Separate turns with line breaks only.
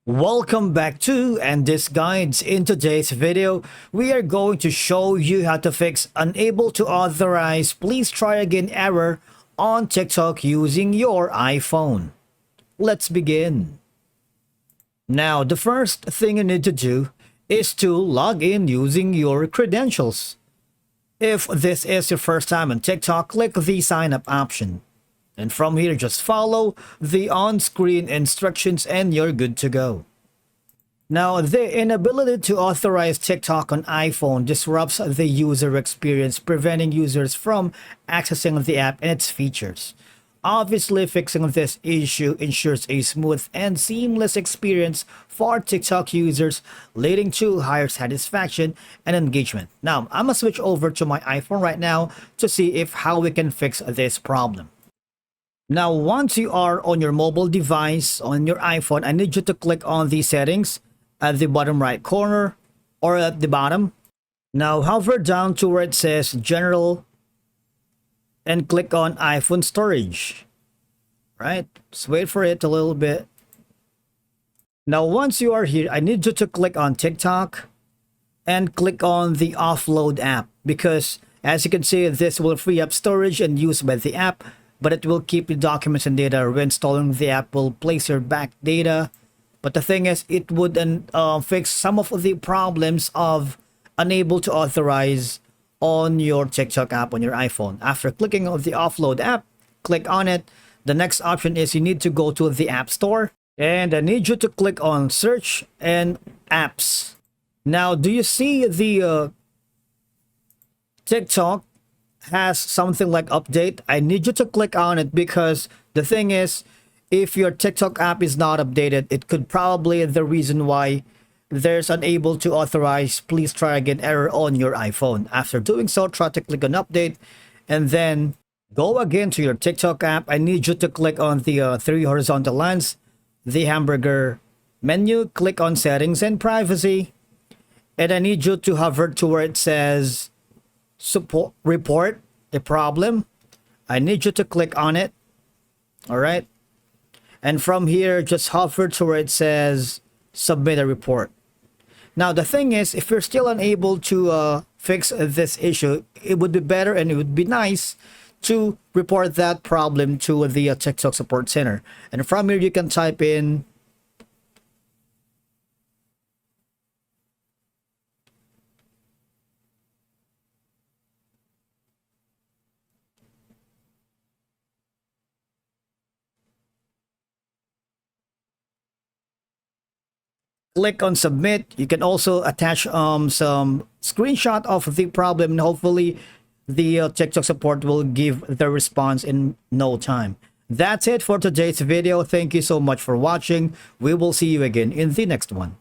Welcome back to and this guides. In today's video, we are going to show you how to fix unable to authorize please try again error on TikTok using your iPhone. Let's begin. Now, the first thing you need to do is to log in using your credentials. If this is your first time on TikTok, click the sign up option. And from here, just follow the on-screen instructions and you're good to go. Now, the inability to authorize TikTok on iPhone disrupts the user experience, preventing users from accessing the app and its features. Obviously, fixing this issue ensures a smooth and seamless experience for TikTok users, leading to higher satisfaction and engagement. Now, I'm gonna switch over to my iPhone right now to see if how we can fix this problem. Now, once you are on your mobile device, on your iPhone, I need you to click on the settings at the bottom right corner or at the bottom. Now, hover down to where it says General and click on iPhone Storage. Right? Just wait for it a little bit. Now, once you are here, I need you to click on TikTok and click on the Offload app because, as you can see, this will free up storage and use by the app, but it will keep the documents and data. When installing the app will place your back data. But the thing is, it would fix some of the problems of unable to authorize on your TikTok app on your iPhone. After clicking on the offload app, click on it. The next option is you need to go to the App Store. And I need you to click on Search and Apps. Now, do you see the TikTok has something like update? I need you to click on it because the thing is, if your TikTok app is not updated, it could probably the reason why there's unable to authorize please try again error on your iPhone. After doing so, try to click on update and then go again to your TikTok app. I need you to click on the three horizontal lines, the hamburger menu, click on settings and privacy, and I need you to hover to where it says support report a problem. I need you to click on it. All right. And from here, just hover to where it says submit a report. Now, the thing is, if you're still unable to fix this issue, it would be better and it would be nice to report that problem to the TikTok support center. And from here, you can type in click on submit. You can also attach some screenshot of the problem and hopefully the TikTok support will give the response in no time. That's it for today's video. Thank you so much for watching. We will see you again in the next one.